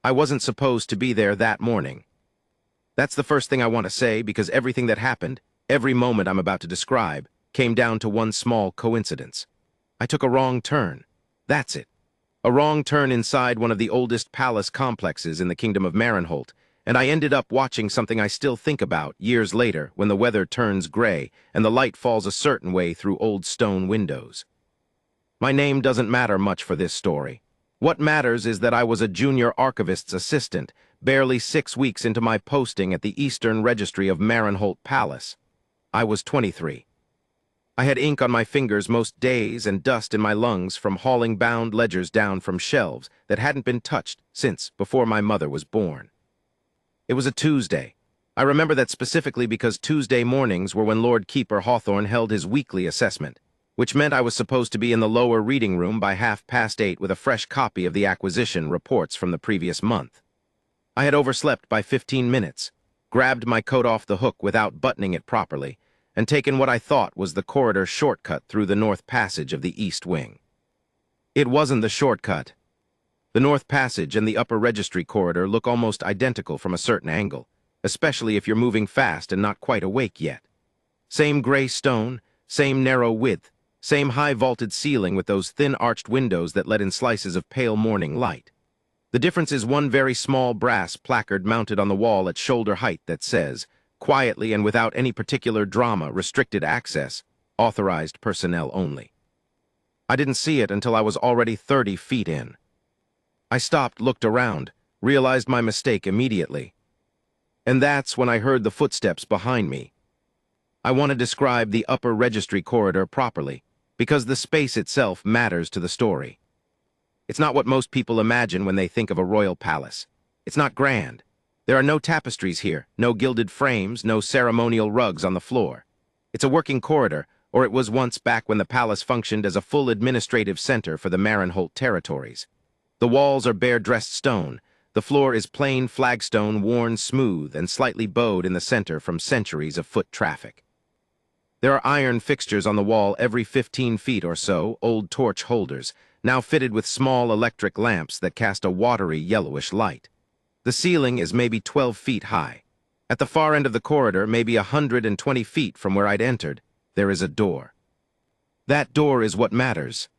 I wasn't supposed to be there that morning. That's the first thing I want to say because everything that happened, every moment I'm about to describe, came down to one small coincidence. I took a wrong turn. That's it. A wrong turn inside one of the oldest palace complexes in the kingdom of Marenholt, and I ended up watching something I still think about years later when the weather turns gray and the light falls a certain way through old stone windows. My name doesn't matter much for this story. What matters is that I was a junior archivist's assistant, barely 6 weeks into my posting at the Eastern Registry of Marenholt Palace. I was 23. I had ink on my fingers most days and dust in my lungs from hauling bound ledgers down from shelves that hadn't been touched since before my mother was born. It was a Tuesday. I remember that specifically because Tuesday mornings were when Lord Keeper Hawthorne held his weekly assessment, which meant I was supposed to be in the lower reading room by 8:30 with a fresh copy of the acquisition reports from the previous month. I had overslept by 15 minutes, grabbed my coat off the hook without buttoning it properly, and taken what I thought was the corridor shortcut through the north passage of the East Wing. It wasn't the shortcut. The north passage and the upper registry corridor look almost identical from a certain angle, especially if you're moving fast and not quite awake yet. Same gray stone, same narrow width, same high-vaulted ceiling with those thin arched windows that let in slices of pale morning light. The difference is one very small brass placard mounted on the wall at shoulder height that says, quietly and without any particular drama, restricted access, authorized personnel only. I didn't see it until I was already 30 feet in. I stopped, looked around, realized my mistake immediately. And that's when I heard the footsteps behind me. I want to describe the upper registry corridor properly, because the space itself matters to the story. It's not what most people imagine when they think of a royal palace. It's not grand. There are no tapestries here, no gilded frames, no ceremonial rugs on the floor. It's a working corridor, or it was once back when the palace functioned as a full administrative center for the Marenholt territories. The walls are bare dressed stone. The floor is plain flagstone worn smooth and slightly bowed in the center from centuries of foot traffic. There are iron fixtures on the wall every 15 feet or so, old torch holders, now fitted with small electric lamps that cast a watery yellowish light. The ceiling is maybe 12 feet high. At the far end of the corridor, maybe 120 feet from where I'd entered, there is a door. That door is what matters.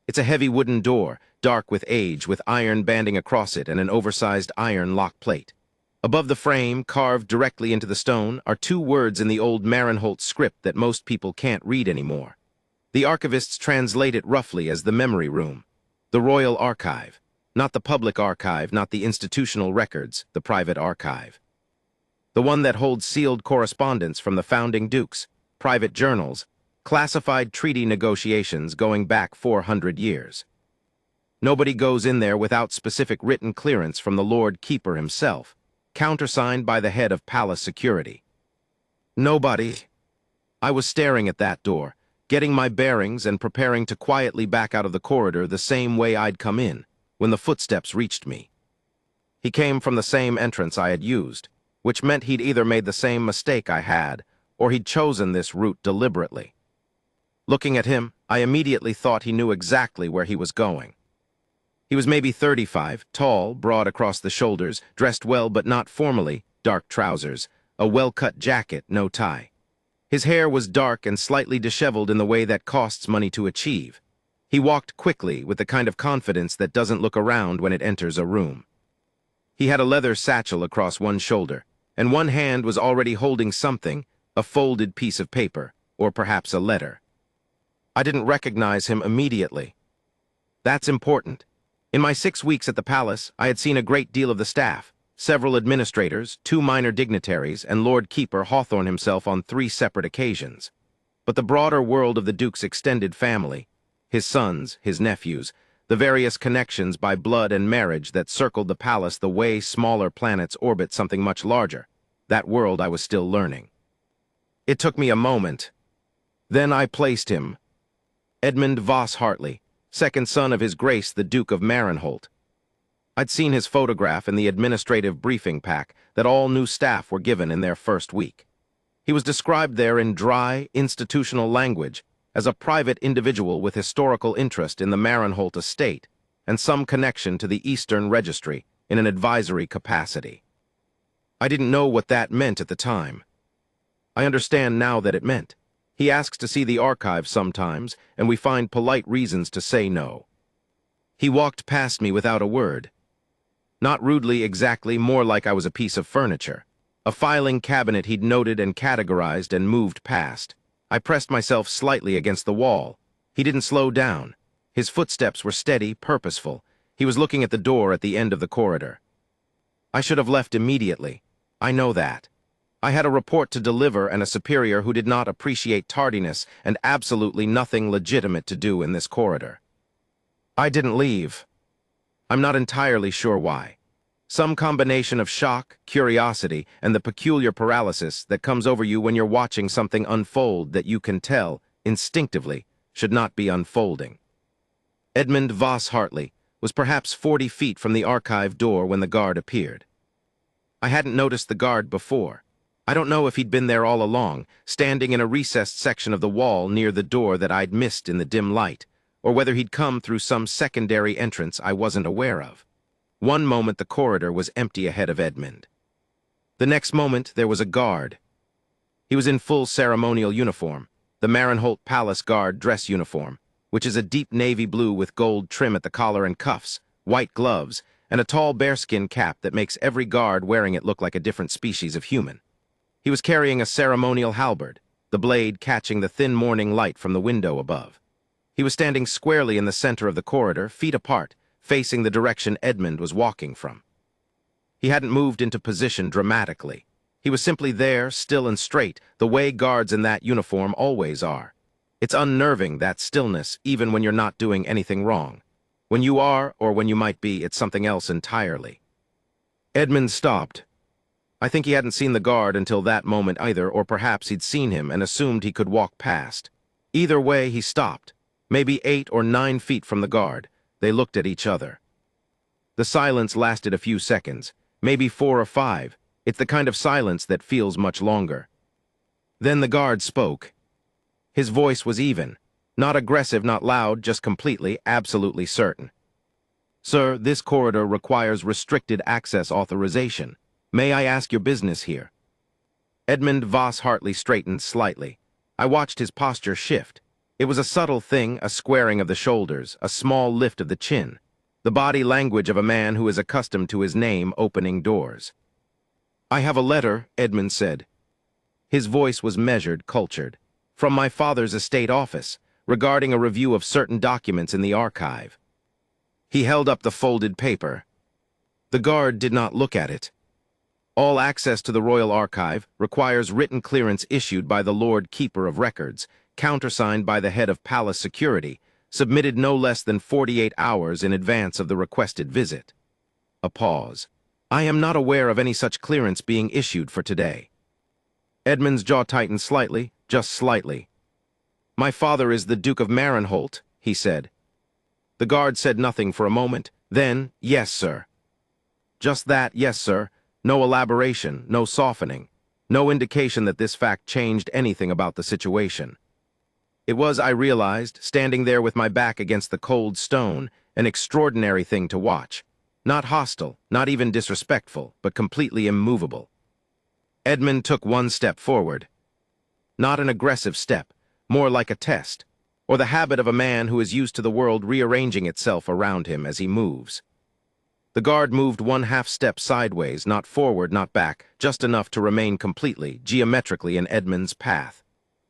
It's a heavy wooden door, dark with age, with iron banding across it and an oversized iron lock plate. Above the frame, carved directly into the stone, are 2 words in the old Marenholt script that most people can't read anymore. The archivists translate it roughly as the memory room, the royal archive. Not the public archive, not the institutional records, the private archive. The one that holds sealed correspondence from the founding dukes, private journals, classified treaty negotiations going back 400 years. Nobody goes in there without specific written clearance from the Lord Keeper himself, countersigned by the head of palace security. Nobody. I was staring at that door, getting my bearings and preparing to quietly back out of the corridor the same way I'd come in, when the footsteps reached me. He came from the same entrance I had used, which meant he'd either made the same mistake I had, or he'd chosen this route deliberately. Looking at him, I immediately thought he knew exactly where he was going. He was maybe 35, tall, broad across the shoulders, dressed well but not formally, dark trousers, a well-cut jacket, no tie. His hair was dark and slightly disheveled in the way that costs money to achieve. He walked quickly with the kind of confidence that doesn't look around when it enters a room. He had a leather satchel across one shoulder, and one hand was already holding something, a folded piece of paper, or perhaps a letter. I didn't recognize him immediately. That's important. In my 6 weeks at the palace, I had seen a great deal of the staff, several administrators, 2 minor dignitaries, and Lord Keeper Hawthorne himself on 3 separate occasions. But the broader world of the Duke's extended family, his sons, his nephews, the various connections by blood and marriage that circled the palace the way smaller planets orbit something much larger, that world I was still learning. It took me a moment. Then I placed him. Edmund Voss Hartley, second son of His Grace the Duke of Marenholt. I'd seen his photograph in the administrative briefing pack that all new staff were given in their first week. He was described there in dry, institutional language as a private individual with historical interest in the Marenholt estate and some connection to the Eastern Registry, in an advisory capacity. I didn't know what that meant at the time. I understand now that it meant. He asks to see the archive sometimes, and we find polite reasons to say no. He walked past me without a word. Not rudely exactly, more like I was a piece of furniture. A filing cabinet he'd noted and categorized and moved past. I pressed myself slightly against the wall. He didn't slow down. His footsteps were steady, purposeful. He was looking at the door at the end of the corridor. I should have left immediately. I know that. I had a report to deliver and a superior who did not appreciate tardiness and absolutely nothing legitimate to do in this corridor. I didn't leave. I'm not entirely sure why. Some combination of shock, curiosity, and the peculiar paralysis that comes over you when you're watching something unfold that you can tell, instinctively, should not be unfolding. Edmund Voss Hartley was perhaps 40 feet from the archive door when the guard appeared. I hadn't noticed the guard before. I don't know if he'd been there all along, standing in a recessed section of the wall near the door that I'd missed in the dim light, or whether he'd come through some secondary entrance I wasn't aware of. One moment the corridor was empty ahead of Edmund. The next moment there was a guard. He was in full ceremonial uniform, the Marenholt Palace Guard dress uniform, which is a deep navy blue with gold trim at the collar and cuffs, white gloves, and a tall bearskin cap that makes every guard wearing it look like a different species of human. He was carrying a ceremonial halberd, the blade catching the thin morning light from the window above. He was standing squarely in the center of the corridor, feet apart, facing the direction Edmund was walking from. He hadn't moved into position dramatically. He was simply there, still and straight, the way guards in that uniform always are. It's unnerving, that stillness, even when you're not doing anything wrong. When you are, or when you might be, it's something else entirely. Edmund stopped. I think he hadn't seen the guard until that moment either, or perhaps he'd seen him and assumed he could walk past. Either way, he stopped. Maybe 8 or 9 feet from the guard. They looked at each other. The silence lasted a few seconds, maybe 4 or 5. It's the kind of silence that feels much longer. Then the guard spoke. His voice was even. Not aggressive, not loud, just completely, absolutely certain. "Sir, this corridor requires restricted access authorization. May I ask your business here?" Edmund Voss Hartley straightened slightly. I watched his posture shift. It was a subtle thing, a squaring of the shoulders, a small lift of the chin. The body language of a man who is accustomed to his name opening doors. "I have a letter," Edmund said. His voice was measured, cultured. "From my father's estate office, regarding a review of certain documents in the archive." He held up the folded paper. The guard did not look at it. All access to the Royal Archive requires written clearance issued by the Lord Keeper of Records, countersigned by the head of Palace Security, submitted no less than 48 hours in advance of the requested visit. A pause. "I am not aware of any such clearance being issued for today." Edmund's jaw tightened slightly, just slightly. "My father is the Duke of Marenholt," he said. The guard said nothing for a moment, then, "Yes, sir." Just that, "Yes, sir." No elaboration, no softening, no indication that this fact changed anything about the situation. It was, I realized, standing there with my back against the cold stone, an extraordinary thing to watch. Not hostile, not even disrespectful, but completely immovable. Edmund took one step forward. Not an aggressive step, more like a test, or the habit of a man who is used to the world rearranging itself around him as he moves. The guard moved 1/2 step sideways, not forward, not back, just enough to remain completely, geometrically in Edmund's path.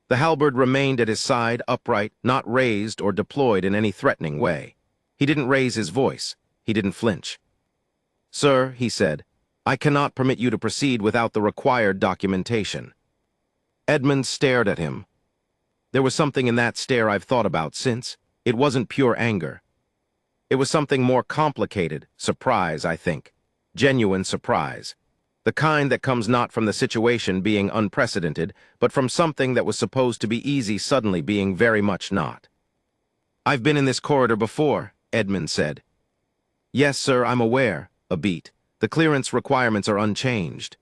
The halberd remained at his side, upright, not raised or deployed in any threatening way. He didn't raise his voice. He didn't flinch. "Sir," he said, "I cannot permit you to proceed without the required documentation." Edmund stared at him. There was something in that stare I've thought about since. It wasn't pure anger. It was something more complicated, surprise, I think. Genuine surprise. The kind that comes not from the situation being unprecedented, but from something that was supposed to be easy suddenly being very much not. "I've been in this corridor before," Edmund said. "Yes, sir, I'm aware," a beat. "The clearance requirements are unchanged."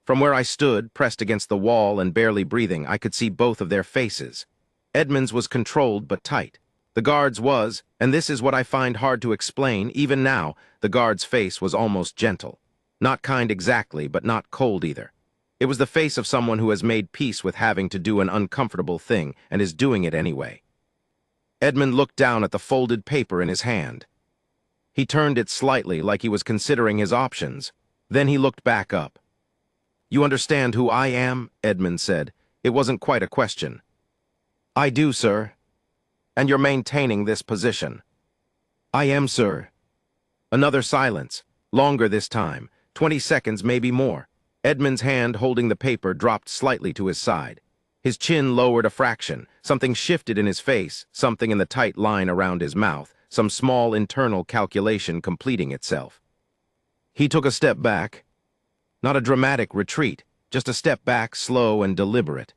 From where I stood, pressed against the wall and barely breathing, I could see both of their faces. Edmund's was controlled but tight. The guard's was, and this is what I find hard to explain, even now, the guard's face was almost gentle. Not kind exactly, but not cold either. It was the face of someone who has made peace with having to do an uncomfortable thing and is doing it anyway. Edmund looked down at the folded paper in his hand. He turned it slightly like he was considering his options. Then he looked back up. "You understand who I am?" Edmund said. It wasn't quite a question. "I do, sir." "And you're maintaining this position?" "I am, sir." Another silence, longer this time, 20 seconds, maybe more. Edmund's hand holding the paper dropped slightly to his side. His chin lowered a fraction. Something shifted in his face, something in the tight line around his mouth, some small internal calculation completing itself. He took a step back. Not a dramatic retreat, just a step back, slow and deliberate.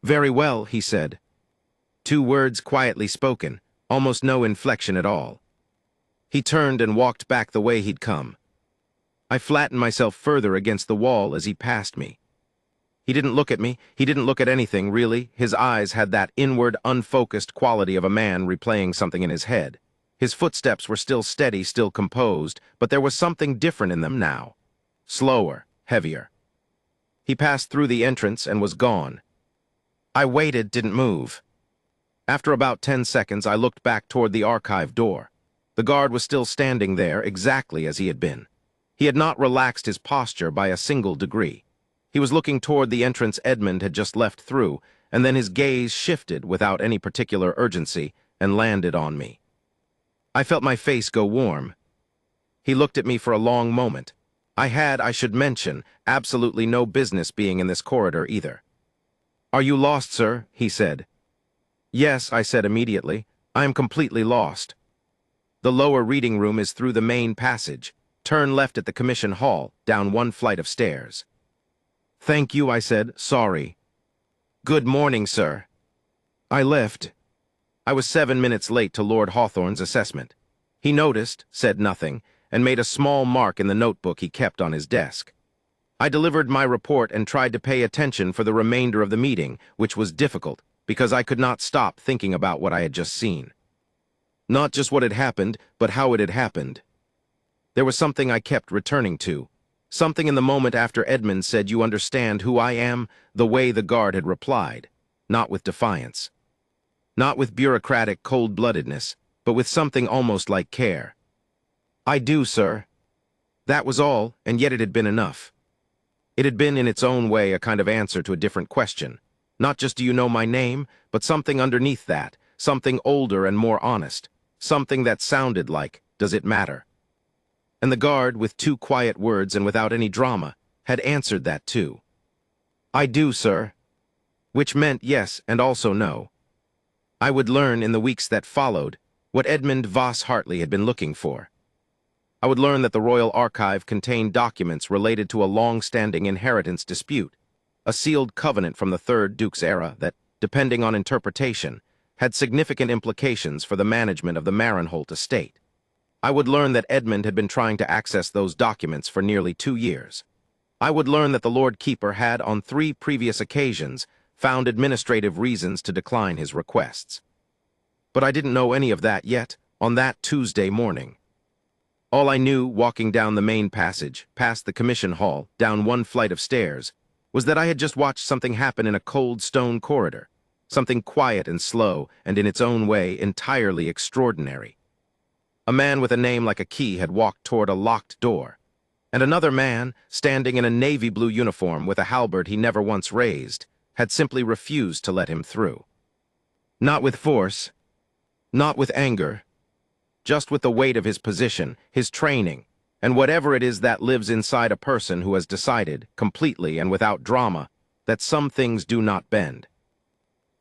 "Very well," he said. 2 words quietly spoken, almost no inflection at all. He turned and walked back the way he'd come. I flattened myself further against the wall as he passed me. He didn't look at me, he didn't look at anything, really. His eyes had that inward, unfocused quality of a man replaying something in his head. His footsteps were still steady, still composed, but there was something different in them now. Slower, heavier. He passed through the entrance and was gone. I waited, didn't move. After about 10 seconds, I looked back toward the archive door. The guard was still standing there, exactly as he had been. He had not relaxed his posture by a single degree. He was looking toward the entrance Edmund had just left through, and then his gaze shifted without any particular urgency and landed on me. I felt my face go warm. He looked at me for a long moment. I had, I should mention, absolutely no business being in this corridor either. "Are you lost, sir?" he said. "Yes," I said immediately. "I am completely lost. The lower reading room is through the main passage. Turn left at the commission hall, down 1 flight of stairs." "Thank you," I said. "Sorry." "Good morning, sir." I left. I was 7 minutes late to Lord Hawthorne's assessment. He noticed, said nothing, and made a small mark in the notebook he kept on his desk. I delivered my report and tried to pay attention for the remainder of the meeting, which was difficult, because I could not stop thinking about what I had just seen. Not just what had happened, but how it had happened. There was something I kept returning to. Something in the moment after Edmund said, "You understand who I am?" The way the guard had replied. Not with defiance. Not with bureaucratic cold-bloodedness, but with something almost like care. "I do, sir." That was all, and yet it had been enough. It had been in its own way a kind of answer to a different question. Not just "Do you know my name?" but something underneath that, something older and more honest, something that sounded like, "Does it matter?" And the guard, with 2 quiet words and without any drama, had answered that too. "I do, sir." Which meant yes and also no. I would learn in the weeks that followed what Edmund Voss Hartley had been looking for. I would learn that the Royal Archive contained documents related to a long-standing inheritance dispute, a sealed covenant from the 3rd Duke's era that, depending on interpretation, had significant implications for the management of the Marenholt estate. I would learn that Edmund had been trying to access those documents for nearly 2 years. I would learn that the Lord Keeper had, on 3 previous occasions, found administrative reasons to decline his requests. But I didn't know any of that yet, on that Tuesday morning. All I knew, walking down the main passage, past the commission hall, down 1 flight of stairs, was that I had just watched something happen in a cold stone corridor, something quiet and slow, and in its own way entirely extraordinary. A man with a name like a key had walked toward a locked door, and another man, standing in a navy blue uniform with a halberd he never once raised, had simply refused to let him through. Not with force, not with anger, just with the weight of his position, his training, and whatever it is that lives inside a person who has decided, completely and without drama, that some things do not bend.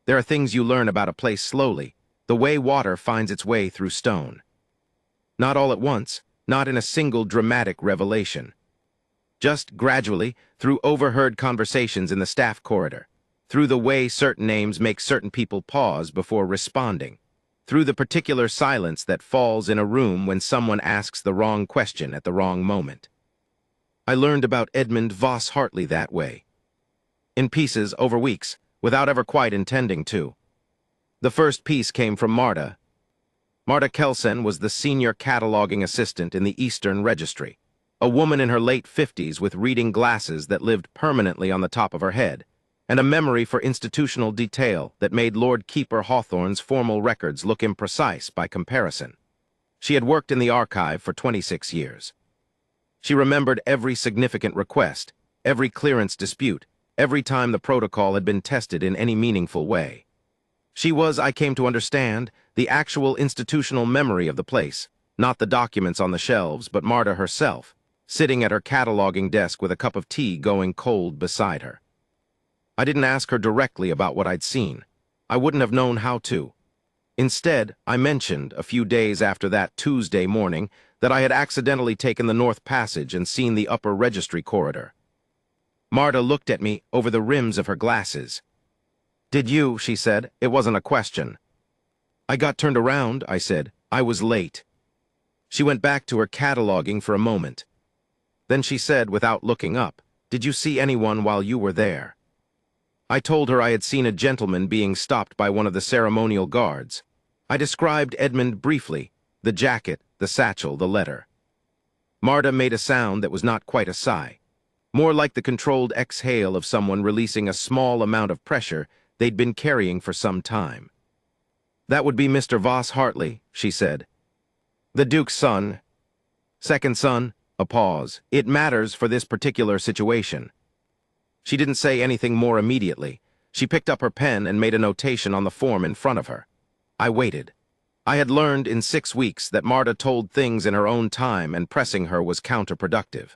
There are things you learn about a place slowly, the way water finds its way through stone. Not all at once, not in a single dramatic revelation. Just gradually, through overheard conversations in the staff corridor, through the way certain names make certain people pause before responding, through the particular silence that falls in a room when someone asks the wrong question at the wrong moment. I learned about Edmund Voss Hartley that way. In pieces, over weeks, without ever quite intending to. The first piece came from Marta, Marta Kelsen was the senior cataloging assistant in the Eastern Registry, a woman in her late 50s with reading glasses that lived permanently on the top of her head, and a memory for institutional detail that made Lord Keeper Hawthorne's formal records look imprecise by comparison. She had worked in the archive for 26 years. She remembered every significant request, every clearance dispute, every time the protocol had been tested in any meaningful way. She was, I came to understand, the actual institutional memory of the place, not the documents on the shelves, but Marta herself, sitting at her cataloging desk with a cup of tea going cold beside her. I didn't ask her directly about what I'd seen. I wouldn't have known how to. Instead, I mentioned, a few days after that Tuesday morning, that I had accidentally taken the North Passage and seen the upper registry corridor. Marta looked at me over the rims of her glasses. "Did you?" she said. It wasn't a question. "I got turned around," I said. "I was late." She went back to her cataloging for a moment. Then she said, without looking up, "Did you see anyone while you were there?" I told her I had seen a gentleman being stopped by one of the ceremonial guards. I described Edmund briefly, the jacket, the satchel, the letter. Marta made a sound that was not quite a sigh, more like the controlled exhale of someone releasing a small amount of pressure they'd been carrying for some time. "That would be Mr. Voss Hartley," she said. "The Duke's son." "Second son?" A pause. "It matters for this particular situation." She didn't say anything more immediately. She picked up her pen and made a notation on the form in front of her. I waited. I had learned in 6 weeks that Marta told things in her own time and pressing her was counterproductive.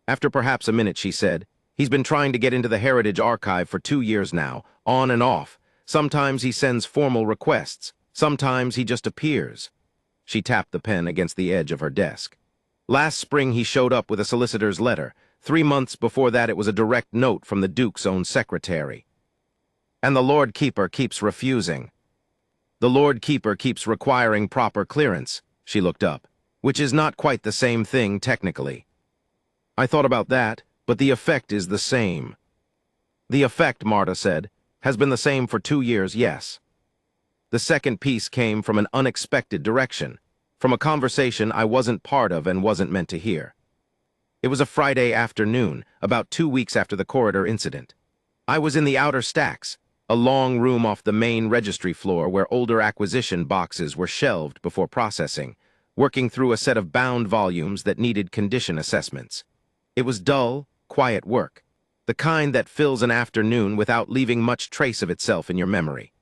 After perhaps a minute, she said, "He's been trying to get into the Heritage Archive for 2 years now, on and off. Sometimes he sends formal requests. Sometimes he just appears." She tapped the pen against the edge of her desk. "Last spring he showed up with a solicitor's letter. 3 months before that it was a direct note from the Duke's own secretary. And the Lord Keeper keeps refusing. The Lord Keeper keeps requiring proper clearance," she looked up, "which is not quite the same thing technically." I thought about that, but the effect is the same. "The effect," Marta said, "has been the same for 2 years, yes." The second piece came from an unexpected direction, from a conversation I wasn't part of and wasn't meant to hear. It was a Friday afternoon, about 2 weeks after the corridor incident. I was in the outer stacks, a long room off the main registry floor where older acquisition boxes were shelved before processing, working through a set of bound volumes that needed condition assessments. It was dull, quiet work, the kind that fills an afternoon without leaving much trace of itself in your memory.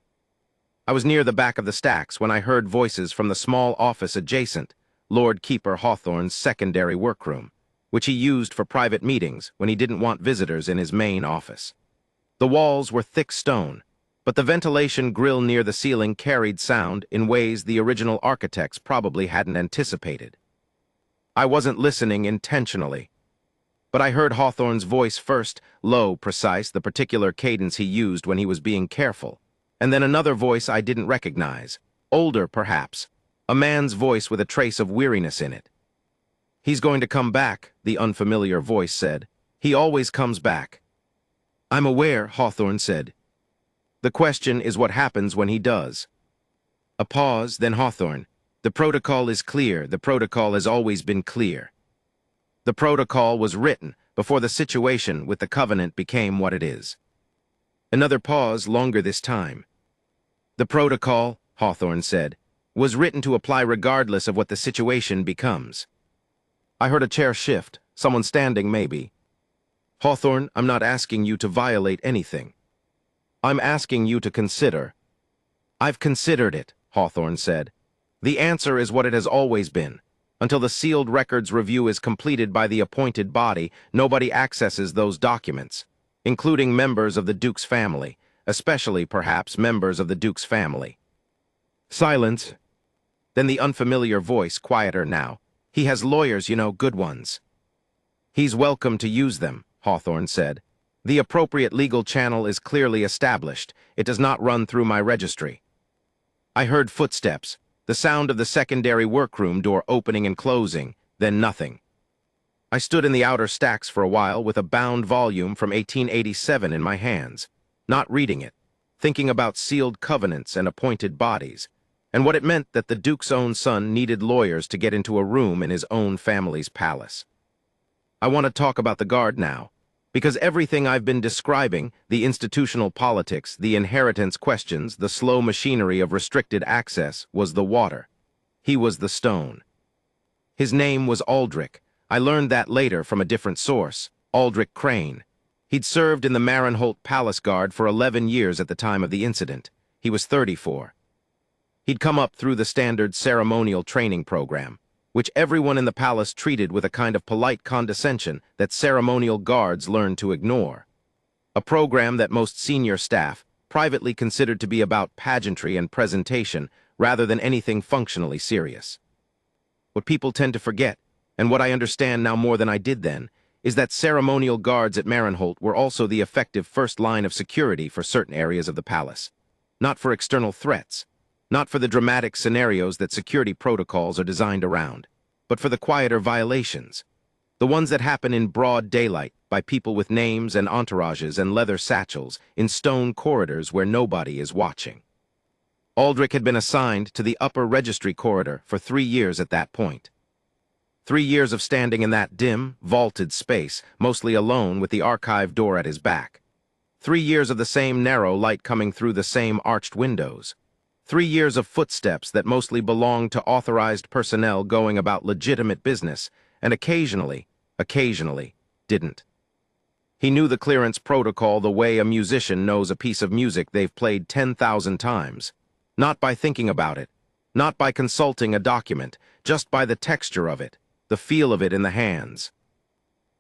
I was near the back of the stacks when I heard voices from the small office adjacent, Lord Keeper Hawthorne's secondary workroom, which he used for private meetings when he didn't want visitors in his main office. The walls were thick stone, but the ventilation grill near the ceiling carried sound in ways the original architects probably hadn't anticipated. I wasn't listening intentionally, but I heard Hawthorne's voice first, low, precise, the particular cadence he used when he was being careful, and then another voice I didn't recognize, older perhaps, a man's voice with a trace of weariness in it. "He's going to come back," the unfamiliar voice said. "He always comes back." "I'm aware," Hawthorne said. "The question is what happens when he does." A pause, then Hawthorne. "The protocol is clear. The protocol has always been clear. The protocol was written before the situation with the Covenant became what it is." Another pause, longer this time. "The protocol," Hawthorne said, "was written to apply regardless of what the situation becomes." I heard a chair shift, someone standing maybe. "Hawthorne, I'm not asking you to violate anything. I'm asking you to consider." "I've considered it," Hawthorne said. "The answer is what it has always been. Until the sealed records review is completed by the appointed body, nobody accesses those documents, including members of the Duke's family, especially, perhaps, members of the Duke's family." Silence. Then the unfamiliar voice, quieter now. "He has lawyers, you know, good ones." "He's welcome to use them," Hawthorne said. "The appropriate legal channel is clearly established. It does not run through my registry." I heard footsteps, the sound of the secondary workroom door opening and closing, then nothing. I stood in the outer stacks for a while with a bound volume from 1887 in my hands, not reading it, thinking about sealed covenants and appointed bodies, and what it meant that the Duke's own son needed lawyers to get into a room in his own family's palace. I want to talk about the guard now, because everything I've been describing, the institutional politics, the inheritance questions, the slow machinery of restricted access, was the water. He was the stone. His name was Aldrich. I learned that later from a different source, Aldrich Crane. He'd served in the Marenholt Palace Guard for 11 years at the time of the incident. He was 34. He'd come up through the standard ceremonial training program, which everyone in the palace treated with a kind of polite condescension that ceremonial guards learned to ignore. A program that most senior staff privately considered to be about pageantry and presentation rather than anything functionally serious. What people tend to forget, and what I understand now more than I did then, is that ceremonial guards at Marenholt were also the effective first line of security for certain areas of the palace. Not for external threats, not for the dramatic scenarios that security protocols are designed around, but for the quieter violations, the ones that happen in broad daylight by people with names and entourages and leather satchels in stone corridors where nobody is watching. Aldrich had been assigned to the upper registry corridor for 3 years at that point. 3 years of standing in that dim, vaulted space, mostly alone with the archive door at his back. 3 years of the same narrow light coming through the same arched windows. 3 years of footsteps that mostly belonged to authorized personnel going about legitimate business, and occasionally, didn't. He knew the clearance protocol the way a musician knows a piece of music they've played 10,000 times. Not by thinking about it, not by consulting a document, just by the texture of it, the feel of it in the hands.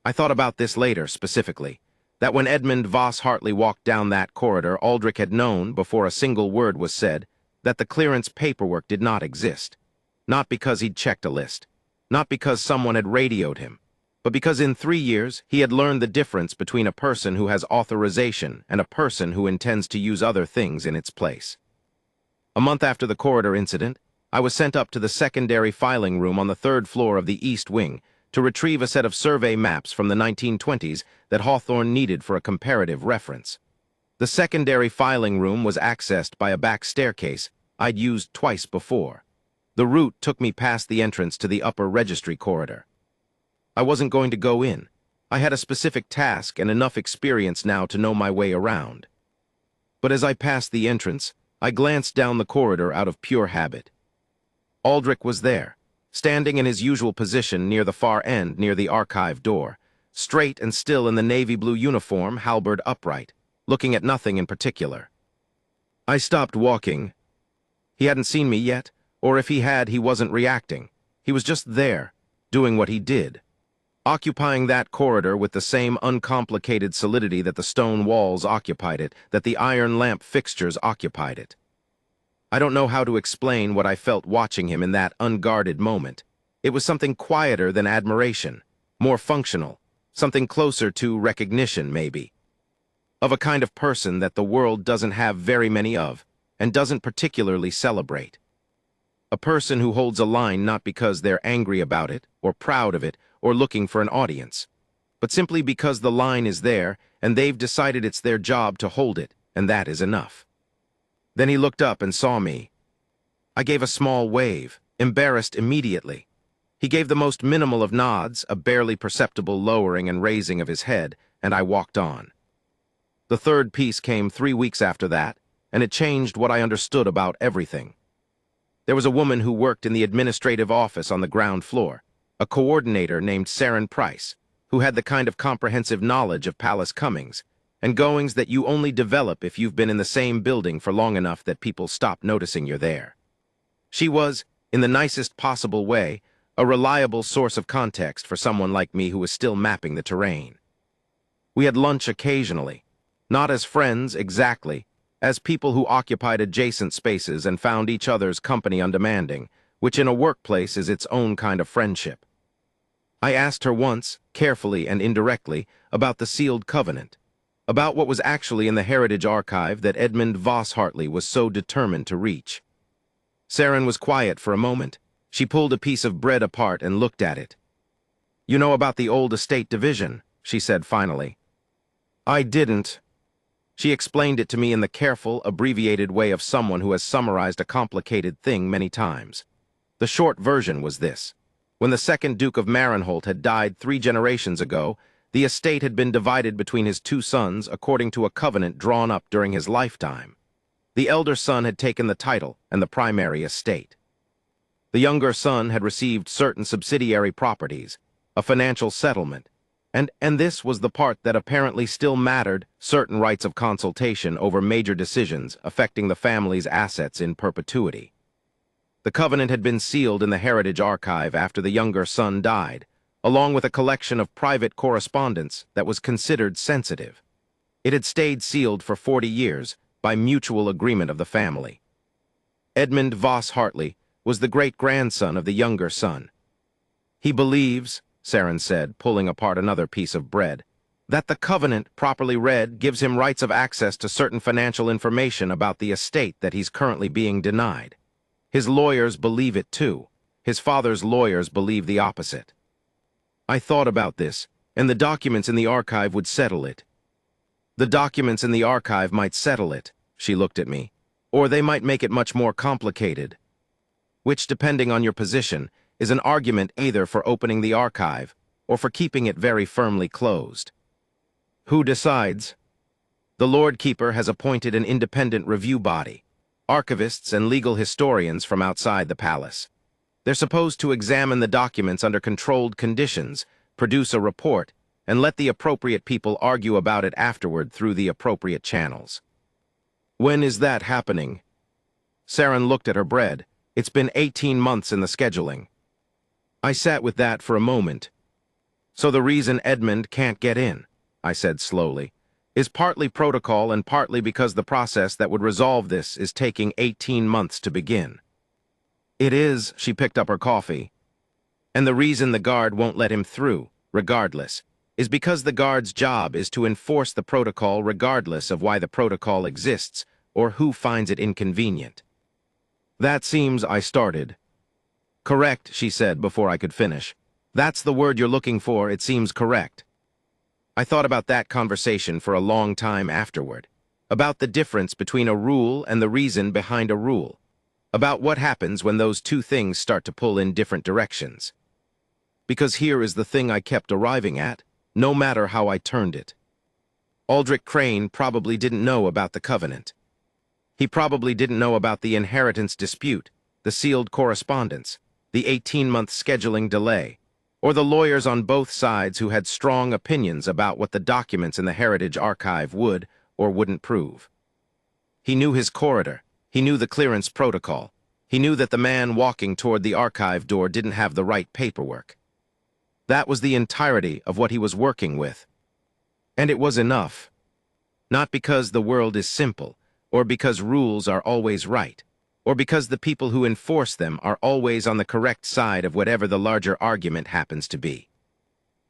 I thought about this later, specifically, that when Edmund Voss Hartley walked down that corridor, Aldrich had known, before a single word was said, that the clearance paperwork did not exist. Not because he'd checked a list, not because someone had radioed him, but because in 3 years he had learned the difference between a person who has authorization and a person who intends to use other things in its place. A month after the corridor incident, I was sent up to the secondary filing room on the 3rd floor of the East Wing to retrieve a set of survey maps from the 1920s that Hawthorne needed for a comparative reference. The secondary filing room was accessed by a back staircase I'd used twice before. The route took me past the entrance to the upper registry corridor. I wasn't going to go in. I had a specific task and enough experience now to know my way around. But as I passed the entrance, I glanced down the corridor out of pure habit. Aldrich was there, standing in his usual position near the far end near the archive door, straight and still in the navy blue uniform, halberd upright, looking at nothing in particular. I stopped walking. He hadn't seen me yet, or if he had, he wasn't reacting. He was just there, doing what he did, occupying that corridor with the same uncomplicated solidity that the stone walls occupied it, that the iron lamp fixtures occupied it. I don't know how to explain what I felt watching him in that unguarded moment. It was something quieter than admiration, more functional, something closer to recognition, maybe, of a kind of person that the world doesn't have very many of, and doesn't particularly celebrate. A person who holds a line not because they're angry about it, or proud of it, or looking for an audience, but simply because the line is there, and they've decided it's their job to hold it, and that is enough. Then he looked up and saw me. I gave a small wave, embarrassed immediately. He gave the most minimal of nods, a barely perceptible lowering and raising of his head, and I walked on. The third piece came 3 weeks after that, and it changed what I understood about everything. There was a woman who worked in the administrative office on the ground floor, a coordinator named Saren Price, who had the kind of comprehensive knowledge of palace comings and goings that you only develop if you've been in the same building for long enough that people stop noticing you're there. She was, in the nicest possible way, a reliable source of context for someone like me who was still mapping the terrain. We had lunch occasionally, not as friends exactly, as people who occupied adjacent spaces and found each other's company undemanding, which in a workplace is its own kind of friendship. I asked her once, carefully and indirectly, about the sealed covenant, about what was actually in the heritage archive that Edmund Voss Hartley was so determined to reach. Saren was quiet for a moment. She pulled a piece of bread apart and looked at it. "You know about the old estate division," she said finally. "I didn't." She explained it to me in the careful, abbreviated way of someone who has summarized a complicated thing many times. The short version was this. When the second Duke of Marenholt had died 3 generations ago, the estate had been divided between his 2 sons according to a covenant drawn up during his lifetime. The elder son had taken the title and the primary estate. The younger son had received certain subsidiary properties, a financial settlement, and this was the part that apparently still mattered, certain rights of consultation over major decisions affecting the family's assets in perpetuity. The covenant had been sealed in the Heritage Archive after the younger son died, along with a collection of private correspondence that was considered sensitive. It had stayed sealed for 40 years by mutual agreement of the family. Edmund Voss Hartley was the great-grandson of the younger son. He believes, Saren said, pulling apart another piece of bread, that the covenant, properly read, gives him rights of access to certain financial information about the estate that he's currently being denied. His lawyers believe it too. His father's lawyers believe the opposite. I thought about this, and the documents in the archive would settle it. The documents in the archive might settle it, she looked at me, or they might make it much more complicated. Which, depending on your position, is an argument either for opening the archive or for keeping it very firmly closed. Who decides? The Lord Keeper has appointed an independent review body, archivists and legal historians from outside the palace. They're supposed to examine the documents under controlled conditions, produce a report, and let the appropriate people argue about it afterward through the appropriate channels. When is that happening? Saren looked at her bread. It's been 18 months in the scheduling. I sat with that for a moment. So the reason Edmund can't get in, I said slowly, is partly protocol and partly because the process that would resolve this is taking 18 months to begin. It is, she picked up her coffee. And the reason the guard won't let him through, regardless, is because the guard's job is to enforce the protocol regardless of why the protocol exists or who finds it inconvenient. That seems, I started. Correct, she said before I could finish. That's the word you're looking for, it seems correct. I thought about that conversation for a long time afterward, about the difference between a rule and the reason behind a rule, about what happens when those two things start to pull in different directions. Because here is the thing I kept arriving at, no matter how I turned it. Aldrich Crane probably didn't know about the covenant. He probably didn't know about the inheritance dispute, the sealed correspondence, the 18-month scheduling delay, or the lawyers on both sides who had strong opinions about what the documents in the Heritage Archive would or wouldn't prove. He knew his corridor. He knew the clearance protocol. He knew that the man walking toward the archive door didn't have the right paperwork. That was the entirety of what he was working with. And it was enough. Not because the world is simple, or because rules are always right, or because the people who enforce them are always on the correct side of whatever the larger argument happens to be,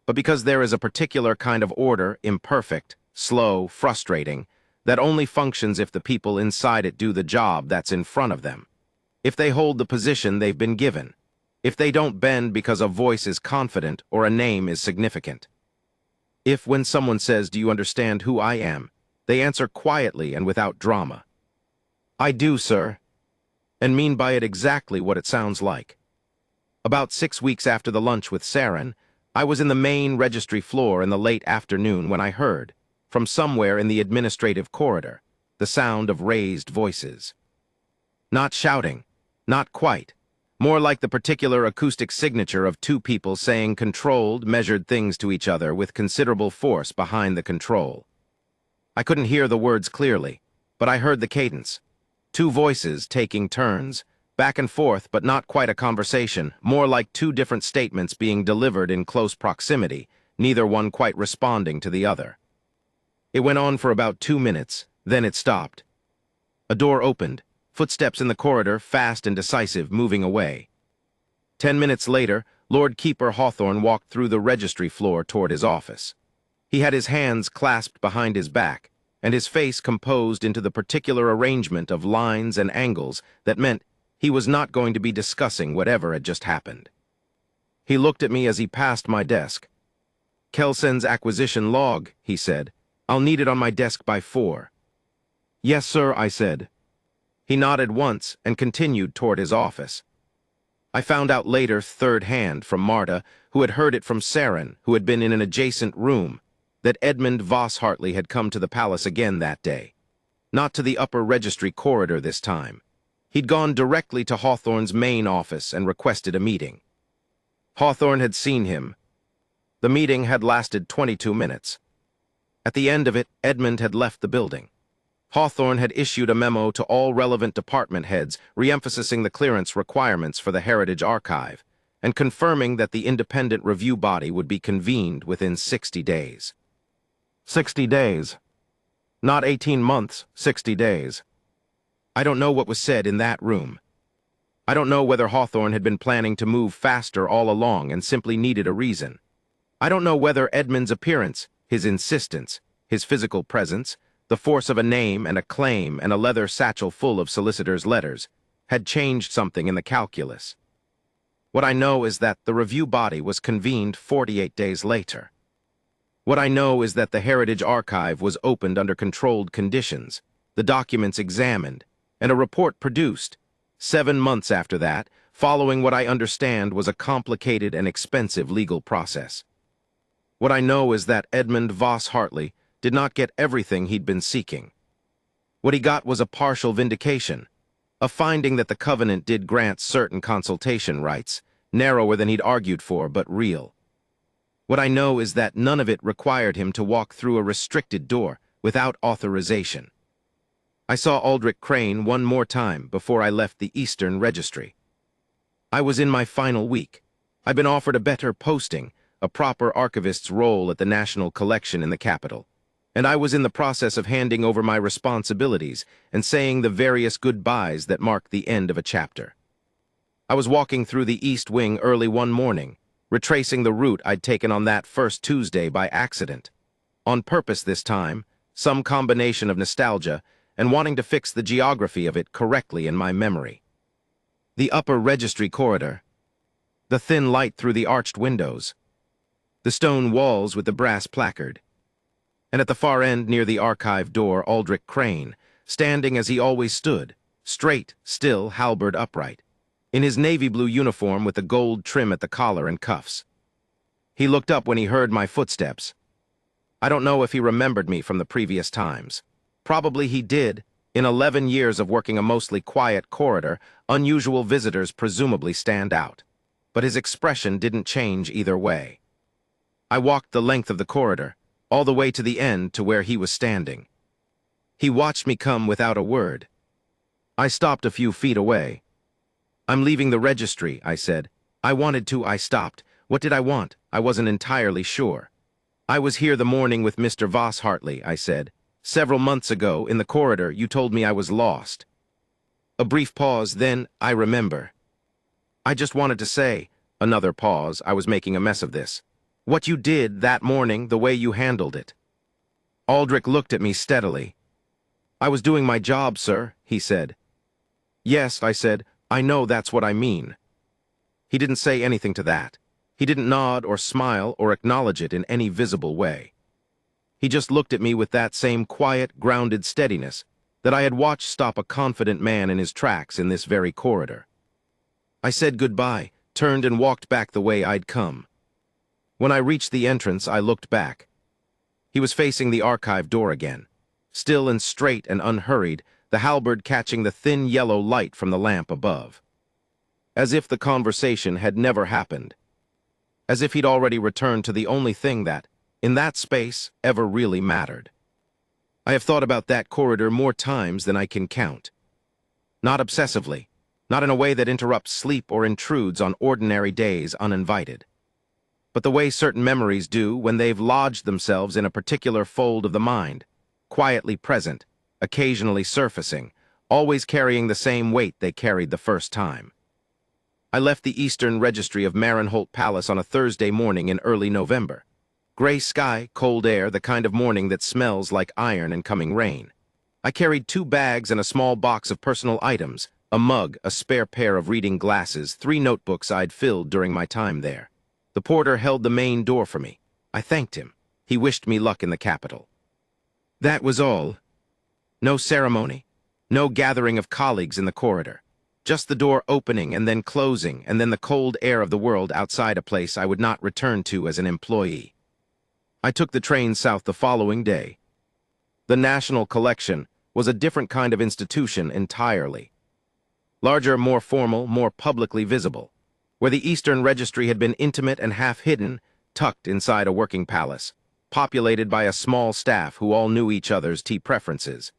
but because there is a particular kind of order, imperfect, slow, frustrating, that only functions if the people inside it do the job that's in front of them, if they hold the position they've been given, if they don't bend because a voice is confident or a name is significant. If, when someone says, "Do you understand who I am?" they answer quietly and without drama, "I do, sir," and mean by it exactly what it sounds like. About 6 weeks after the lunch with Saren, I was in the main registry floor in the late afternoon when I heard, from somewhere in the administrative corridor, the sound of raised voices. Not shouting, not quite, more like the particular acoustic signature of two people saying controlled, measured things to each other with considerable force behind the control. I couldn't hear the words clearly, but I heard the cadence. Two voices taking turns, back and forth, but not quite a conversation, more like two different statements being delivered in close proximity, neither one quite responding to the other. It went on for about 2 minutes, then it stopped. A door opened, footsteps in the corridor, fast and decisive, moving away. 10 minutes later, Lord Keeper Hawthorne walked through the registry floor toward his office. He had his hands clasped behind his back, and his face composed into the particular arrangement of lines and angles that meant he was not going to be discussing whatever had just happened. He looked at me as he passed my desk. "Kelsen's acquisition log," he said. "I'll need it on my desk by 4. "Yes, sir," I said. He nodded once and continued toward his office. I found out later third hand from Marta, who had heard it from Saren, who had been in an adjacent room, that Edmund Voss Hartley had come to the palace again that day. Not to the upper registry corridor this time. He'd gone directly to Hawthorne's main office and requested a meeting. Hawthorne had seen him. The meeting had lasted 22 minutes. At the end of it, Edmund had left the building. Hawthorne had issued a memo to all relevant department heads re-emphasizing the clearance requirements for the Heritage Archive and confirming that the independent review body would be convened within 60 days. 60 days. Not 18 months, 60 days. I don't know what was said in that room. I don't know whether Hawthorne had been planning to move faster all along and simply needed a reason. I don't know whether Edmund's appearance, his insistence, his physical presence, the force of a name and a claim and a leather satchel full of solicitors' letters, had changed something in the calculus. What I know is that the review body was convened 48 days later. What I know is that the Heritage Archive was opened under controlled conditions, the documents examined, and a report produced, 7 months after that, following what I understand was a complicated and expensive legal process. What I know is that Edmund Voss Hartley did not get everything he'd been seeking. What he got was a partial vindication, a finding that the covenant did grant certain consultation rights, narrower than he'd argued for, but real. What I know is that none of it required him to walk through a restricted door without authorization. I saw Aldrich Crane one more time before I left the Eastern Registry. I was in my final week. I'd been offered a better posting, a proper archivist's role at the National Collection in the capital, and I was in the process of handing over my responsibilities and saying the various goodbyes that mark the end of a chapter. I was walking through the East Wing early one morning, retracing the route I'd taken on that first Tuesday by accident. On purpose this time, some combination of nostalgia and wanting to fix the geography of it correctly in my memory. The upper registry corridor, the thin light through the arched windows, the stone walls with the brass placard, and at the far end near the archive door, Aldrich Crane, standing as he always stood, straight, still, halberd upright, in his navy blue uniform with the gold trim at the collar and cuffs. He looked up when he heard my footsteps. I don't know if he remembered me from the previous times. Probably he did. In 11 years of working a mostly quiet corridor, unusual visitors presumably stand out. But his expression didn't change either way. I walked the length of the corridor, all the way to the end to where he was standing. He watched me come without a word. I stopped a few feet away. "I'm leaving the registry," I said. I stopped. What did I want? I wasn't entirely sure. "I was here the morning with Mr. Voss Hartley," I said. "Several months ago, in the corridor, you told me I was lost." A brief pause, then I remember. "I just wanted to say," another pause, I was making a mess of this, "what you did that morning, the way you handled it." Aldrich looked at me steadily. "I was doing my job, sir," he said. "Yes," I said, "I know that's what I mean." He didn't say anything to that. He didn't nod or smile or acknowledge it in any visible way. He just looked at me with that same quiet, grounded steadiness that I had watched stop a confident man in his tracks in this very corridor. I said goodbye, turned and walked back the way I'd come. When I reached the entrance, I looked back. He was facing the archive door again, still and straight and unhurried, the halberd catching the thin yellow light from the lamp above. As if the conversation had never happened. As if he'd already returned to the only thing that, in that space, ever really mattered. I have thought about that corridor more times than I can count. Not obsessively, not in a way that interrupts sleep or intrudes on ordinary days uninvited. But the way certain memories do when they've lodged themselves in a particular fold of the mind, quietly present, occasionally surfacing, always carrying the same weight they carried the first time. I left the Eastern Registry of Marenholt Palace on a Thursday morning in early November. Gray sky, cold air, the kind of morning that smells like iron and coming rain. I carried 2 bags and a small box of personal items, a mug, a spare pair of reading glasses, 3 notebooks I'd filled during my time there. The porter held the main door for me. I thanked him. He wished me luck in the capital. That was all. No ceremony. No gathering of colleagues in the corridor. Just the door opening and then closing, and then the cold air of the world outside a place I would not return to as an employee. I took the train south the following day. The National Collection was a different kind of institution entirely. Larger, more formal, more publicly visible. Where the Eastern Registry had been intimate and half-hidden, tucked inside a working palace, populated by a small staff who all knew each other's tea preferences.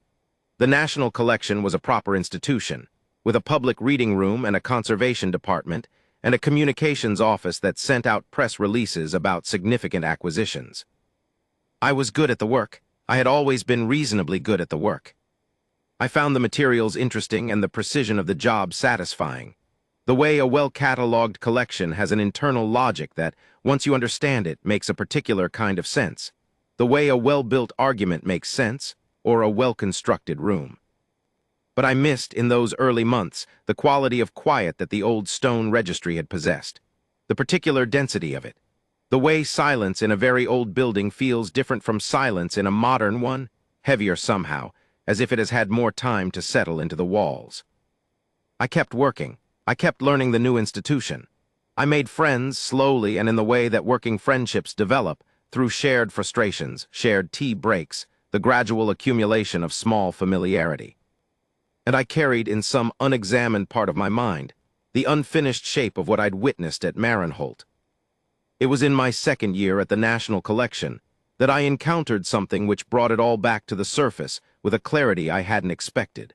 The National Collection was a proper institution, with a public reading room and a conservation department, and a communications office that sent out press releases about significant acquisitions. I was good at the work. I had always been reasonably good at the work. I found the materials interesting and the precision of the job satisfying. The way a well-catalogued collection has an internal logic that, once you understand it, makes a particular kind of sense. The way a well-built argument makes sense, or a well-constructed room. But I missed, in those early months, the quality of quiet that the old stone registry had possessed, the particular density of it. The way silence in a very old building feels different from silence in a modern one, heavier somehow, as if it has had more time to settle into the walls. I kept working. I kept learning the new institution. I made friends slowly and in the way that working friendships develop, through shared frustrations, shared tea breaks, the gradual accumulation of small familiarity. And I carried in some unexamined part of my mind the unfinished shape of what I'd witnessed at Marenholt. It was in my second year at the National Collection that I encountered something which brought it all back to the surface with a clarity I hadn't expected.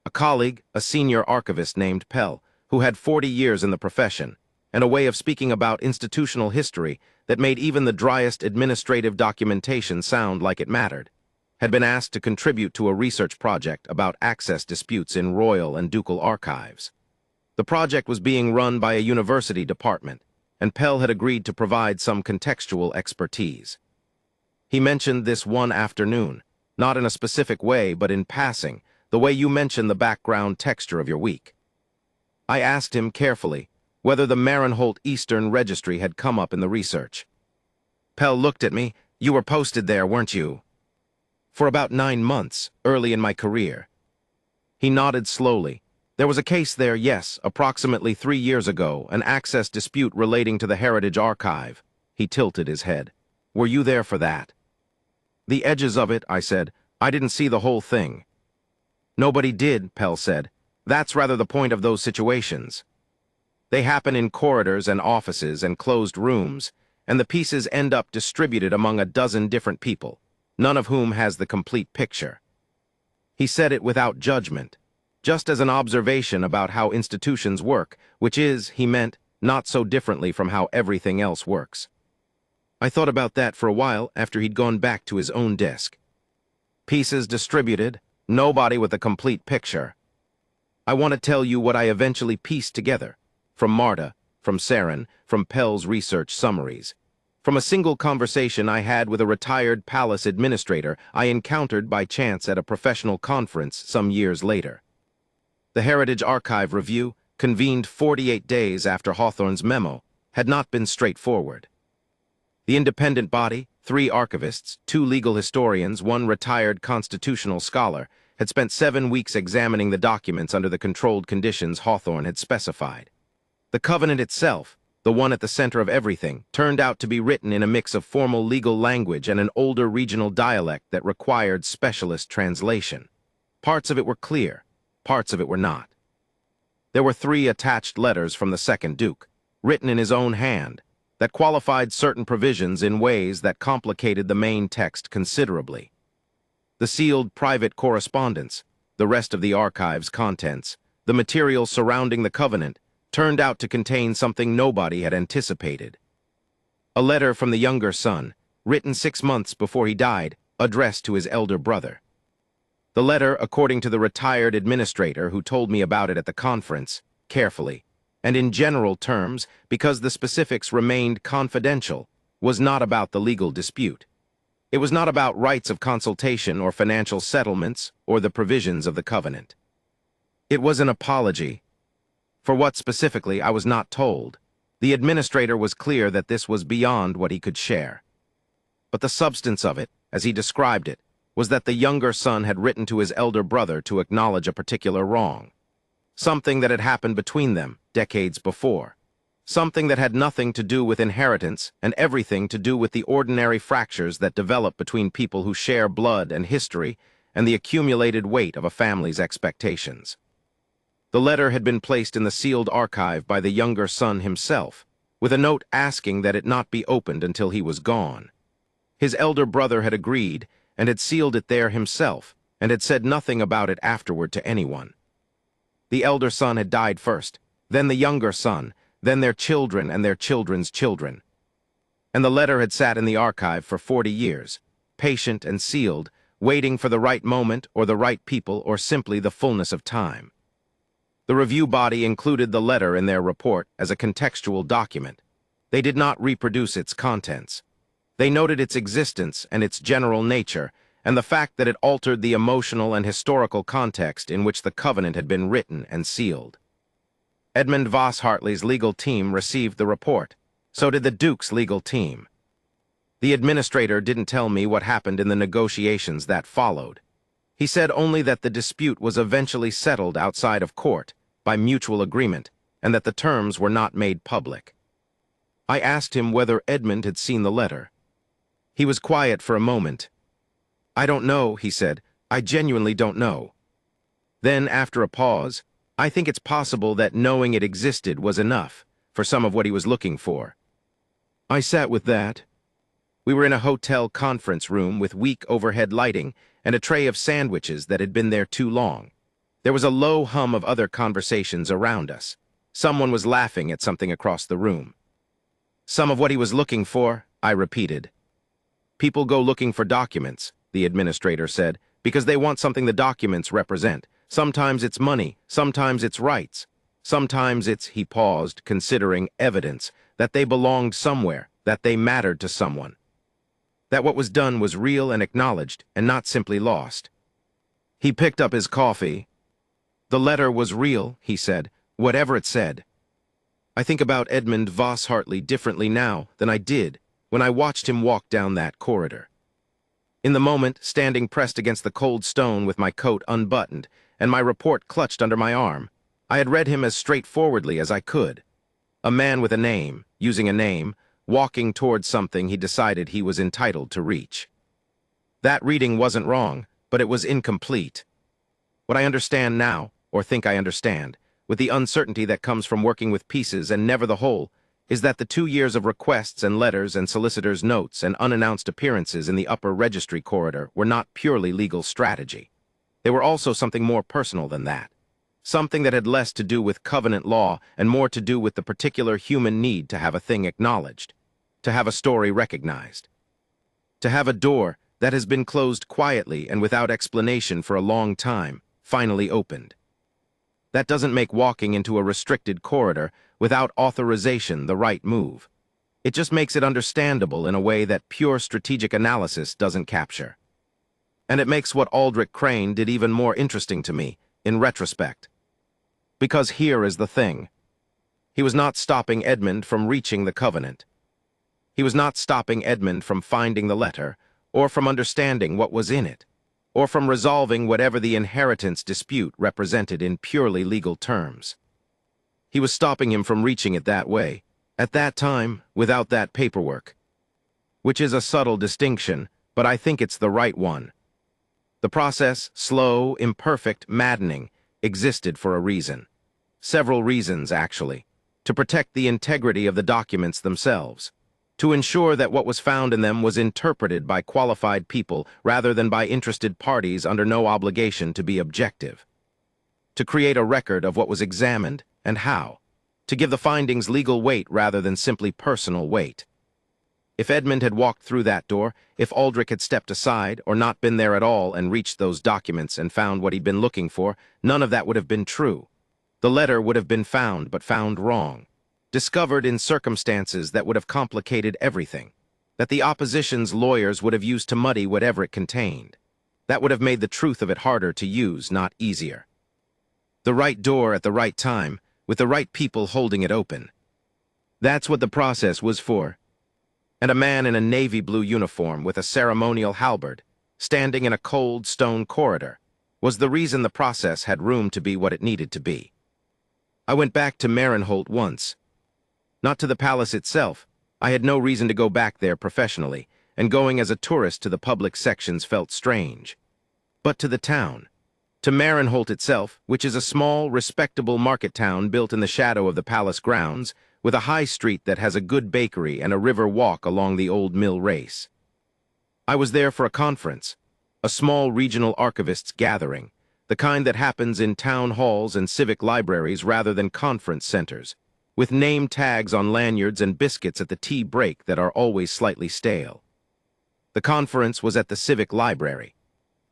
A colleague, a senior archivist named Pell, who had 40 years in the profession, and a way of speaking about institutional history that made even the driest administrative documentation sound like it mattered, had been asked to contribute to a research project about access disputes in royal and ducal archives. The project was being run by a university department, and Pell had agreed to provide some contextual expertise. He mentioned this one afternoon, not in a specific way, but in passing, the way you mention the background texture of your week. I asked him carefully whether the Marenholt Eastern Registry had come up in the research. Pell looked at me. You were posted there, weren't you? For about 9 months, early in my career. He nodded slowly. There was a case there, yes, approximately 3 years ago, an access dispute relating to the Heritage Archive. He tilted his head. Were you there for that? The edges of it, I said. I didn't see the whole thing. Nobody did, Pell said. That's rather the point of those situations. They happen in corridors and offices and closed rooms, and the pieces end up distributed among a dozen different people, none of whom has the complete picture. He said it without judgment, just as an observation about how institutions work, which is, he meant, not so differently from how everything else works. I thought about that for a while after he'd gone back to his own desk. Pieces distributed, nobody with a complete picture. I want to tell you what I eventually pieced together, from Marta, from Saren, from Pell's research summaries. From a single conversation I had with a retired palace administrator I encountered by chance at a professional conference some years later. The Heritage Archive Review, convened 48 days after Hawthorne's memo, had not been straightforward. The independent body, 3 archivists, 2 legal historians, 1 retired constitutional scholar, had spent 7 weeks examining the documents under the controlled conditions Hawthorne had specified. The covenant itself, the one at the center of everything, turned out to be written in a mix of formal legal language and an older regional dialect that required specialist translation. Parts of it were clear, parts of it were not. There were 3 attached letters from the second Duke, written in his own hand, that qualified certain provisions in ways that complicated the main text considerably. The sealed private correspondence, the rest of the archive's contents, the material surrounding the covenant, turned out to contain something nobody had anticipated. A letter from the younger son, written 6 months before he died, addressed to his elder brother. The letter, according to the retired administrator who told me about it at the conference, carefully, and in general terms, because the specifics remained confidential, was not about the legal dispute. It was not about rights of consultation or financial settlements or the provisions of the covenant. It was an apology. For what specifically, I was not told. The administrator was clear that this was beyond what he could share. But the substance of it, as he described it, was that the younger son had written to his elder brother to acknowledge a particular wrong. Something that had happened between them decades before. Something that had nothing to do with inheritance and everything to do with the ordinary fractures that develop between people who share blood and history and the accumulated weight of a family's expectations. The letter had been placed in the sealed archive by the younger son himself, with a note asking that it not be opened until he was gone. His elder brother had agreed and had sealed it there himself and had said nothing about it afterward to anyone. The elder son had died first, then the younger son, then their children and their children's children. And the letter had sat in the archive for 40 years, patient and sealed, waiting for the right moment or the right people or simply the fullness of time. The review body included the letter in their report as a contextual document. They did not reproduce its contents. They noted its existence and its general nature, and the fact that it altered the emotional and historical context in which the covenant had been written and sealed. Edmund Voss Hartley's legal team received the report. So did the Duke's legal team. The administrator didn't tell me what happened in the negotiations that followed. He said only that the dispute was eventually settled outside of court by mutual agreement and that the terms were not made public. I asked him whether Edmund had seen the letter. He was quiet for a moment. "I don't know," he said. "I genuinely don't know." Then, after a pause, "I think it's possible that knowing it existed was enough for some of what he was looking for." I sat with that. We were in a hotel conference room with weak overhead lighting and a tray of sandwiches that had been there too long. There was a low hum of other conversations around us. Someone was laughing at something across the room. "Some of what he was looking for," I repeated. "People go looking for documents," the administrator said, "because they want something the documents represent. Sometimes it's money, sometimes it's rights. Sometimes it's," he paused, considering, "evidence that they belonged somewhere, that they mattered to someone. That what was done was real and acknowledged, and not simply lost." He picked up his coffee. "The letter was real," he said, "whatever it said." I think about Edmund Voss Hartley differently now than I did when I watched him walk down that corridor. In the moment, standing pressed against the cold stone with my coat unbuttoned and my report clutched under my arm, I had read him as straightforwardly as I could. A man with a name, using a name, walking towards something he decided he was entitled to reach. That reading wasn't wrong, but it was incomplete. What I understand now, or think I understand, with the uncertainty that comes from working with pieces and never the whole, is that the 2 years of requests and letters and solicitors' notes and unannounced appearances in the upper registry corridor were not purely legal strategy. They were also something more personal than that. Something that had less to do with covenant law and more to do with the particular human need to have a thing acknowledged, to have a story recognized, to have a door that has been closed quietly and without explanation for a long time, finally opened. That doesn't make walking into a restricted corridor without authorization the right move. It just makes it understandable in a way that pure strategic analysis doesn't capture. And it makes what Aldrich Crane did even more interesting to me, in retrospect. Because here is the thing. He was not stopping Edmund from reaching the covenant. He was not stopping Edmund from finding the letter, or from understanding what was in it, or from resolving whatever the inheritance dispute represented in purely legal terms. He was stopping him from reaching it that way, at that time, without that paperwork. Which is a subtle distinction, but I think it's the right one. The process, slow, imperfect, maddening, existed for a reason. Several reasons, actually. To protect the integrity of the documents themselves. To ensure that what was found in them was interpreted by qualified people rather than by interested parties under no obligation to be objective. To create a record of what was examined and how. To give the findings legal weight rather than simply personal weight. If Edmund had walked through that door, if Aldrich had stepped aside or not been there at all and reached those documents and found what he'd been looking for, none of that would have been true. The letter would have been found, but found wrong. Discovered in circumstances that would have complicated everything. That the opposition's lawyers would have used to muddy whatever it contained. That would have made the truth of it harder to use, not easier. The right door at the right time, with the right people holding it open. That's what the process was for. And a man in a navy blue uniform with a ceremonial halberd, standing in a cold stone corridor, was the reason the process had room to be what it needed to be. I went back to Marenholt once. Not to the palace itself. I had no reason to go back there professionally, and going as a tourist to the public sections felt strange. But to the town. To Marenholt itself, which is a small, respectable market town built in the shadow of the palace grounds, with a high street that has a good bakery and a river walk along the old mill race. I was there for a conference, a small regional archivists gathering, the kind that happens in town halls and civic libraries rather than conference centers, with name tags on lanyards and biscuits at the tea break that are always slightly stale. The conference was at the civic library.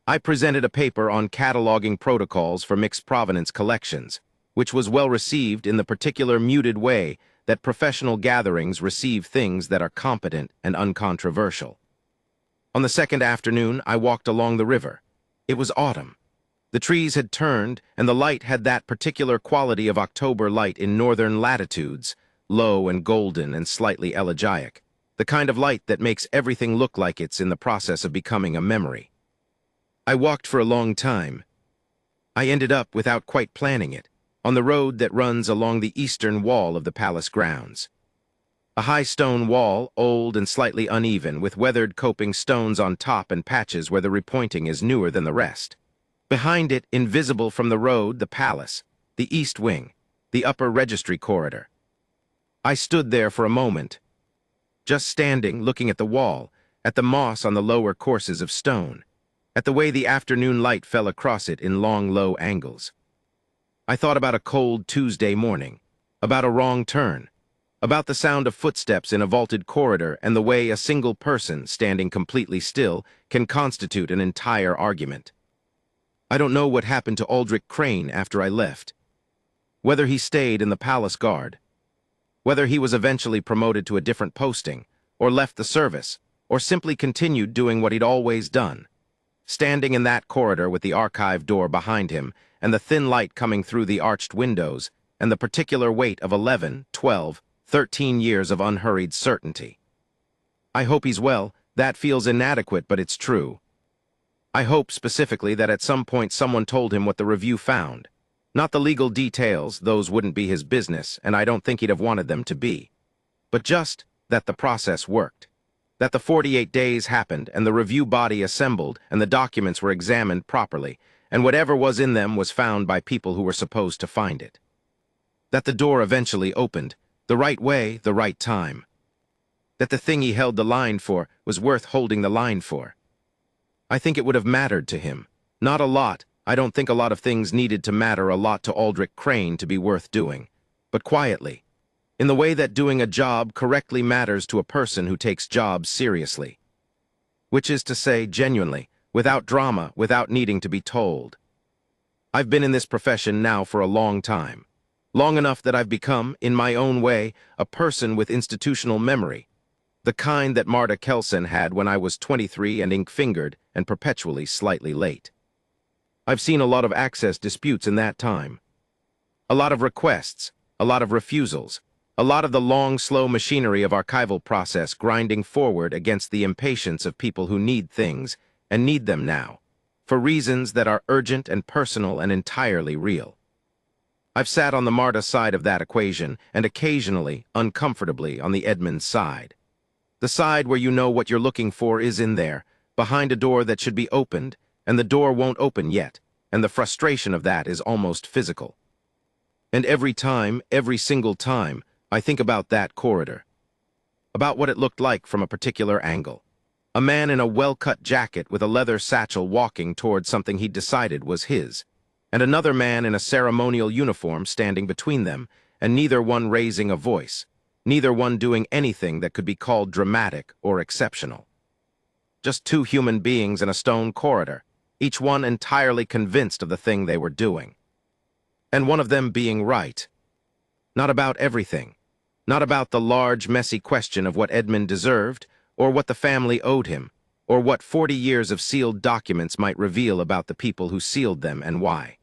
I presented a paper on cataloging protocols for mixed provenance collections, which was well received in the particular muted way that professional gatherings receive things that are competent and uncontroversial. On the second afternoon, I walked along the river. It was autumn. The trees had turned, and the light had that particular quality of October light in northern latitudes, low and golden and slightly elegiac, the kind of light that makes everything look like it's in the process of becoming a memory. I walked for a long time. I ended up, without quite planning it, on the road that runs along the eastern wall of the palace grounds. A high stone wall, old and slightly uneven, with weathered coping stones on top and patches where the repointing is newer than the rest. Behind it, invisible from the road, the palace, the east wing, the upper registry corridor. I stood there for a moment, just standing, looking at the wall, at the moss on the lower courses of stone, at the way the afternoon light fell across it in long, low angles. I thought about a cold Tuesday morning, about a wrong turn, about the sound of footsteps in a vaulted corridor and the way a single person, standing completely still, can constitute an entire argument. I don't know what happened to Aldrich Crane after I left. Whether he stayed in the palace guard, whether he was eventually promoted to a different posting, or left the service, or simply continued doing what he'd always done, standing in that corridor with the archive door behind him and the thin light coming through the arched windows and the particular weight of 11, 12, 13 years of unhurried certainty. I hope he's well. That feels inadequate, but it's true. I hope specifically that at some point someone told him what the review found. Not the legal details, those wouldn't be his business, and I don't think he'd have wanted them to be. But just that the process worked. That the 48 days happened, and the review body assembled, and the documents were examined properly, and whatever was in them was found by people who were supposed to find it. That the door eventually opened, the right way, the right time. That the thing he held the line for was worth holding the line for. I think it would have mattered to him. Not a lot. I don't think a lot of things needed to matter a lot to Aldrich Crane to be worth doing. But quietly. In the way that doing a job correctly matters to a person who takes jobs seriously. Which is to say, genuinely, without drama, without needing to be told. I've been in this profession now for a long time. Long enough that I've become, in my own way, a person with institutional memory. The kind that Marta Kelson had when I was 23 and ink-fingered and perpetually slightly late. I've seen a lot of access disputes in that time. A lot of requests, a lot of refusals, a lot of the long, slow machinery of archival process grinding forward against the impatience of people who need things, and need them now, for reasons that are urgent and personal and entirely real. I've sat on the Marta side of that equation, and occasionally, uncomfortably, on the Edmund side. The side where you know what you're looking for is in there, behind a door that should be opened, and the door won't open yet, and the frustration of that is almost physical. And every time, every single time, I think about that corridor. About what it looked like from a particular angle. A man in a well-cut jacket with a leather satchel walking toward something he'd decided was his, and another man in a ceremonial uniform standing between them, and neither one raising a voice, neither one doing anything that could be called dramatic or exceptional. Just two human beings in a stone corridor, each one entirely convinced of the thing they were doing. And one of them being right. Not about everything. Not about the large, messy question of what Edmund deserved, or what the family owed him, or what 40 years of sealed documents might reveal about the people who sealed them and why.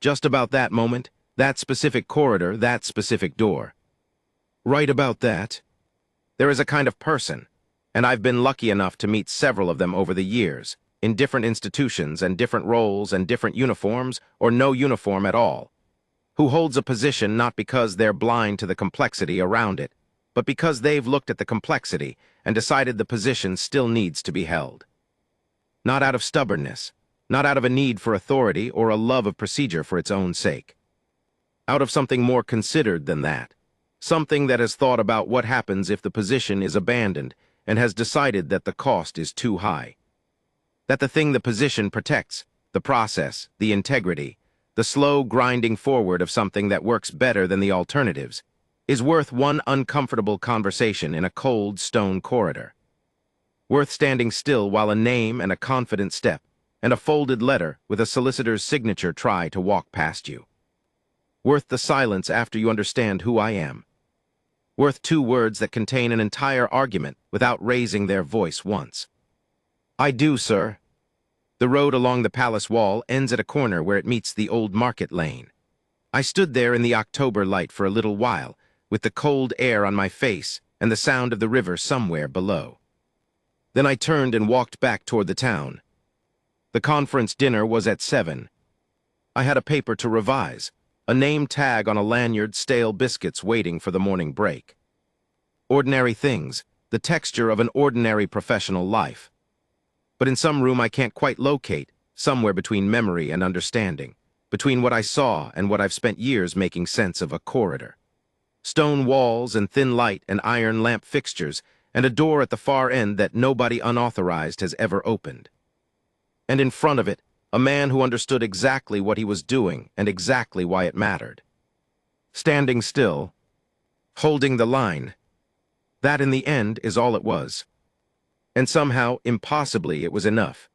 Just about that moment, that specific corridor, that specific door. Right about that. There is a kind of person, and I've been lucky enough to meet several of them over the years, in different institutions and different roles and different uniforms or no uniform at all, who holds a position not because they're blind to the complexity around it, but because they've looked at the complexity and decided the position still needs to be held. Not out of stubbornness, not out of a need for authority or a love of procedure for its own sake. Out of something more considered than that, something that has thought about what happens if the position is abandoned and has decided that the cost is too high. That the thing the position protects, the process, the integrity, the slow grinding forward of something that works better than the alternatives, is worth one uncomfortable conversation in a cold stone corridor. Worth standing still while a name and a confident step and a folded letter with a solicitor's signature try to walk past you. Worth the silence after you understand who I am. Worth 2 words that contain an entire argument without raising their voice once. I do, sir. The road along the palace wall ends at a corner where it meets the old market lane. I stood there in the October light for a little while, with the cold air on my face and the sound of the river somewhere below. Then I turned and walked back toward the town. The conference dinner was at 7. I had a paper to revise, a name tag on a lanyard, stale biscuits waiting for the morning break. Ordinary things, the texture of an ordinary professional life. But in some room I can't quite locate, somewhere between memory and understanding, between what I saw and what I've spent years making sense of, a corridor. Stone walls and thin light and iron lamp fixtures, and a door at the far end that nobody unauthorized has ever opened. And in front of it, a man who understood exactly what he was doing and exactly why it mattered. Standing still, holding the line. That in the end is all it was. And somehow, impossibly, it was enough.